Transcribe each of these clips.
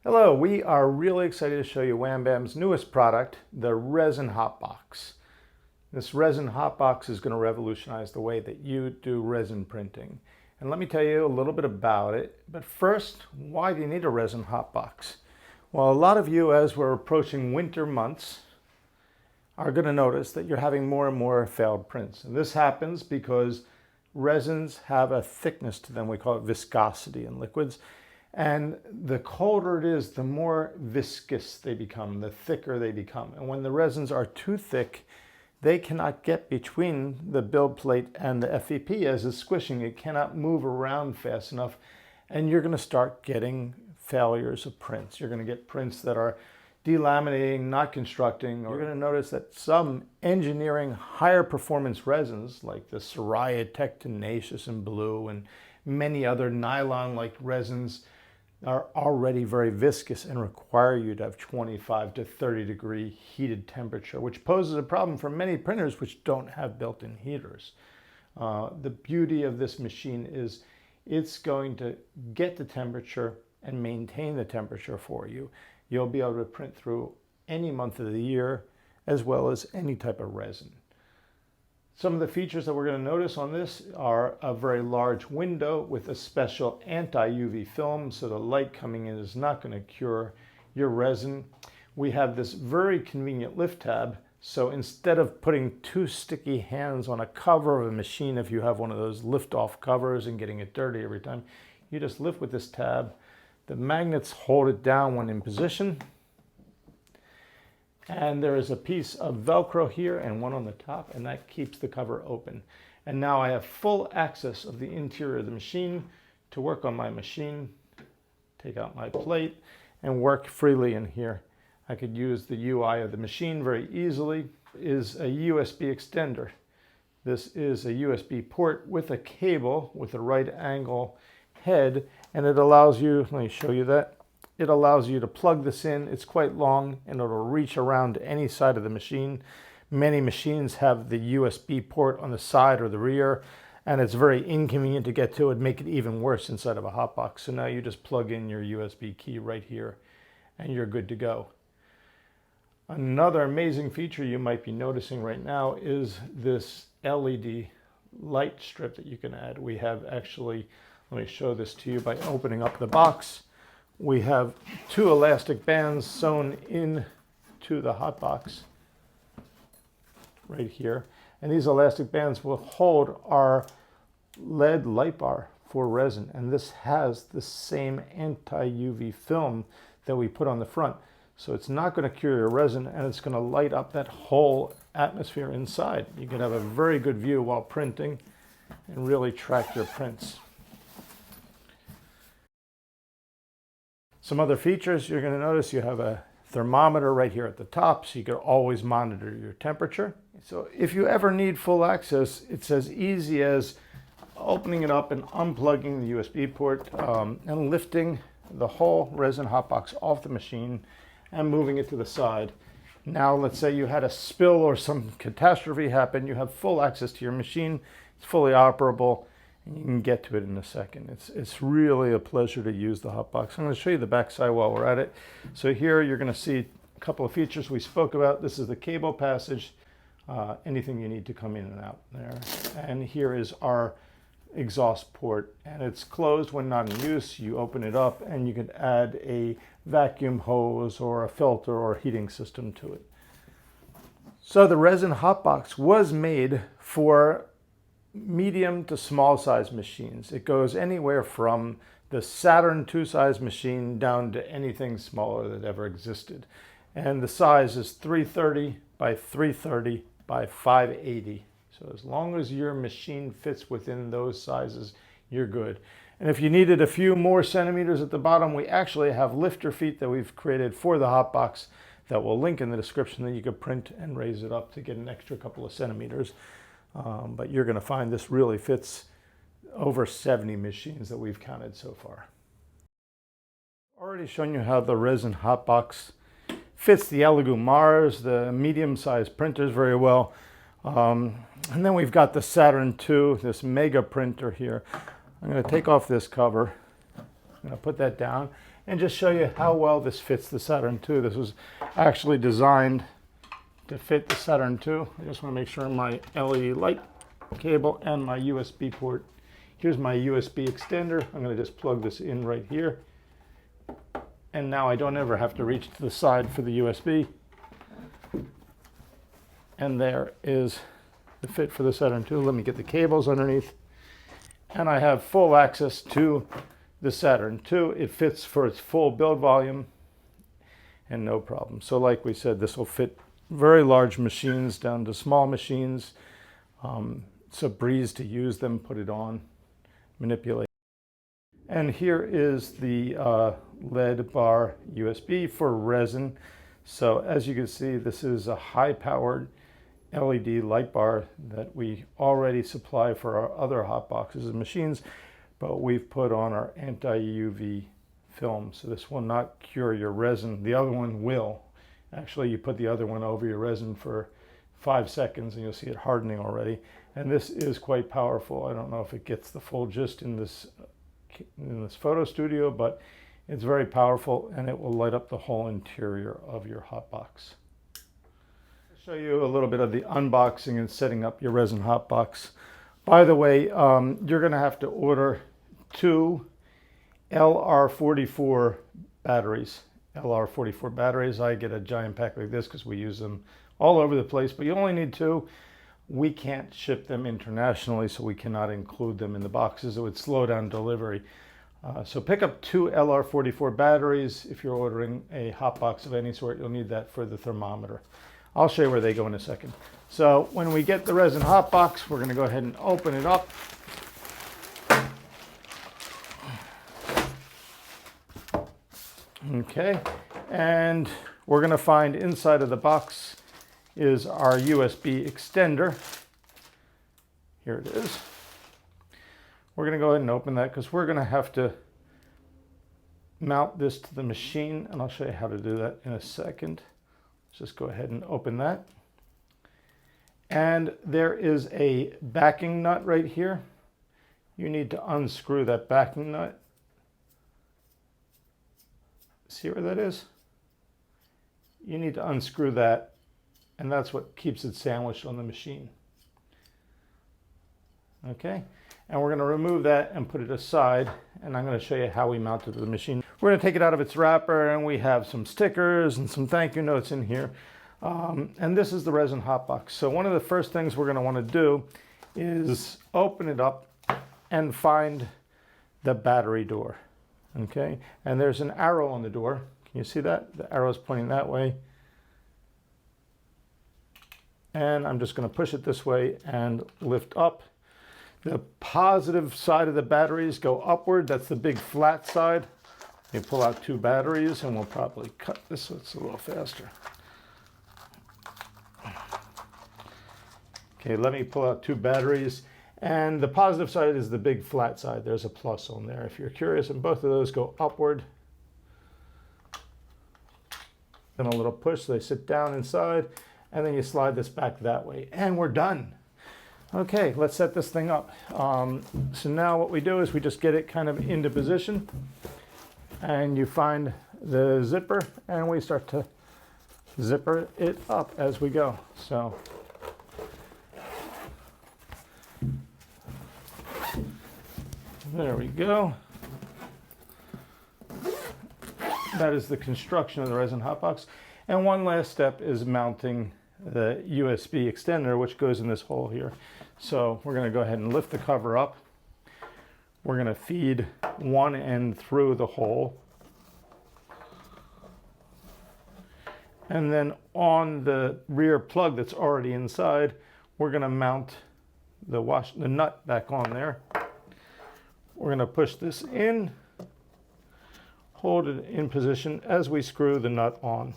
Hello, we are really excited to show you Wham Bam's newest product, the Resin Hotbox. This Resin Hotbox is going to revolutionize the way that you do resin printing. And let me tell you a little bit about it. But first, why do you need a Resin Hotbox? Well, a lot of you, as we're approaching winter months, are going to notice that you're having more and more failed prints. And this happens because resins have a thickness to them. We call it viscosity in liquids. And the colder it is, the more viscous they become, the thicker they become. And when the resins are too thick, they cannot get between the build plate and the FEP as it's squishing. It cannot move around fast enough. And you're going to start getting failures of prints. You're going to get prints that are delaminating, not constructing. You're going to notice that some engineering higher performance resins, like the Soraya Tenacious in blue and many other nylon-like resins, are already very viscous and require you to have 25 to 30 degree heated temperature, which poses a problem for many printers which don't have built-in heaters. The beauty of this machine is it's going to get the temperature and maintain the temperature for you. You'll be able to print through any month of the year as well as any type of resin. Some of the features that we're going to notice on this are a very large window with a special anti-UV film, so the light coming in is not going to cure your resin. We have this very convenient lift tab, so instead of putting two sticky hands on a cover of a machine, if you have one of those lift-off covers and getting it dirty every time, you just lift with this tab. The magnets hold it down when in position. And there is a piece of Velcro here and one on the top, and that keeps the cover open. And now I have full access of the interior of the machine to work on my machine, take out my plate, and work freely in here. I could use the UI of the machine very easily. It is a USB extender. This is a USB port with a cable with a right angle head, and it allows you, let me show you that. It allows you to plug this in. It's quite long and it'll reach around to any side of the machine. Many machines have the USB port on the side or the rear, and it's very inconvenient to get to. It'd make it even worse inside of a hotbox. So now you just plug in your USB key right here and you're good to go. Another amazing feature you might be noticing right now is this LED light strip that you can add. We have actually, let me show this to you by opening up the box. We have two elastic bands sewn into the hotbox right here. And these elastic bands will hold our LED light bar for resin. And this has the same anti-UV film that we put on the front. So it's not going to cure your resin, and it's going to light up that whole atmosphere inside. You can have a very good view while printing and really track your prints. Some other features you're going to notice, you have a thermometer right here at the top, so you can always monitor your temperature. So if you ever need full access, it's as easy as opening it up and unplugging the USB port and lifting the whole Resin Hotbox off the machine and moving it to the side. Now let's say you had a spill or some catastrophe happen, you have full access to your machine, it's fully operable, and you can get to it in a second. It's really a pleasure to use the hotbox. I'm going to show you the back side while we're at it. So here you're going to see a couple of features we spoke about. This is the cable passage, anything you need to come in and out there. And here is our exhaust port, and it's closed when not in use. You open it up and you can add a vacuum hose or a filter or heating system to it. So the Resin Hotbox was made for medium to small size machines. It goes anywhere from the Saturn 2 size machine down to anything smaller that ever existed. And the size is 330 by 330 by 580. So as long as your machine fits within those sizes, you're good. And if you needed a few more centimeters at the bottom, we actually have lifter feet that we've created for the hotbox that we'll link in the description, that you could print and raise it up to get an extra couple of centimeters. But you're going to find this really fits over 70 machines that we've counted so far. Already shown you how the Resin Hotbox fits the Elegoo Mars, the medium-sized printers very well. And then we've got the Saturn 2, this mega printer here. I'm going to take off this cover I'm going to put that down and just show you how well this fits the Saturn II. This was actually designed to fit the Saturn II. I just want to make sure my LED light cable and my USB port. Here's my USB extender. I'm going to just plug this in right here. And now I don't ever have to reach to the side for the USB. And there is the fit for the Saturn II. Let me get the cables underneath. And I have full access to the Saturn II. It fits for its full build volume and no problem. So like we said, this will fit very large machines down to small machines. It's a breeze to use them, put it on, manipulate. And here is the LED bar USB for resin. So as you can see, this is a high-powered LED light bar that we already supply for our other hot boxes and machines, but we've put on our anti-UV film. So this will not cure your resin. The other one will. Actually, you put the other one over your resin for 5 seconds and you'll see it hardening already. And this is quite powerful. I don't know if it gets the full gist in this photo studio, but it's very powerful and it will light up the whole interior of your hot box. I'll show you a little bit of the unboxing and setting up your resin hot box. By the way, you're going to have to order 2 LR44 batteries. LR44 batteries. I get a giant pack like this because we use them all over the place, but you only need 2. We can't ship them internationally, so we cannot include them in the boxes. It would slow down delivery. So pick up 2 LR44 batteries. If you're ordering a hot box of any sort, you'll need that for the thermometer. I'll show you where they go in a second. So when we get the resin hot box, we're going to go ahead and open it up. Okay, and we're going to find inside of the box is our USB extender. Here it is. We're going to go ahead and open that because we're going to have to mount this to the machine, and I'll show you how to do that in a second. Let's just go ahead and open that. And there is a backing nut right here. You need to unscrew that backing nut. See where that is? You need to unscrew that, and that's what keeps it sandwiched on the machine. Okay, and we're going to remove that and put it aside, and I'm going to show you how we mount it to the machine. We're going to take it out of its wrapper, and we have some stickers and some thank you notes in here. And this is the resin hot box. So one of the first things we're going to want to do is open it up and find the battery door. Okay, and there's an arrow on the door. Can you see that? The arrow is pointing that way. And I'm just going to push it this way and lift up. The positive side of the batteries go upward. That's the big flat side. You pull out 2 batteries, and we'll probably cut this so it's a little faster. Okay, let me pull out 2 batteries. And the positive side is the big flat side. There's a plus on there. If you're curious, and both of those go upward. Then a little push, so they sit down inside. And then you slide this back that way. And we're done. Okay, let's set this thing up. So now what we do is we just get it kind of into position. And you find the zipper, and we start to zipper it up as we go. So there we go. That is the construction of the resin hot box. And one last step is mounting the USB extender, which goes in this hole here. So we're going to go ahead and lift the cover up. We're going to feed one end through the hole. And then on the rear plug that's already inside, we're going to mount the nut back on there. We're going to push this in, hold it in position as we screw the nut on.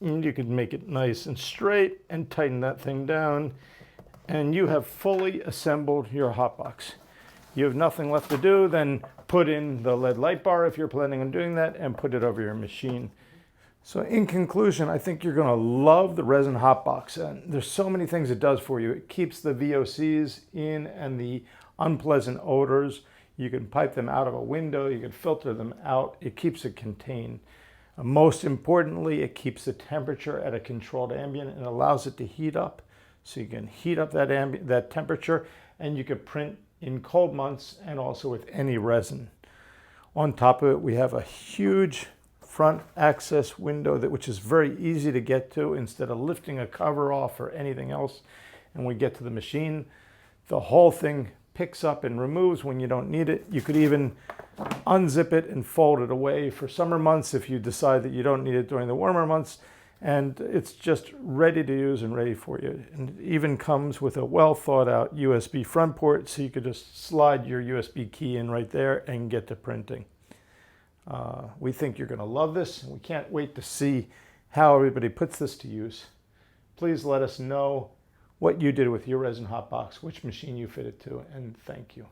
And you can make it nice and straight and tighten that thing down, and you have fully assembled your hot box. You have nothing left to do than put in the LED light bar if you're planning on doing that, and put it over your machine. So in conclusion, I think you're going to love the Resin Hotbox. And there's so many things it does for you. It keeps the VOCs in and the unpleasant odors. You can pipe them out of a window. You can filter them out. It keeps it contained. Most importantly, it keeps the temperature at a controlled ambient and allows it to heat up. So you can heat up that temperature, and you can print in cold months and also with any resin. On top of it, we have a huge front access window which is very easy to get to instead of lifting a cover off or anything else. And we get to the machine, the whole thing picks up and removes when you don't need it. You could even unzip it and fold it away for summer months if you decide that you don't need it during the warmer months. And it's just ready to use and ready for you. And it even comes with a well thought out USB front port, so you could just slide your USB key in right there and get to printing. We think you're going to love this, and we can't wait to see how everybody puts this to use. Please let us know what you did with your Resin Hotbox, which machine you fit it to, and thank you.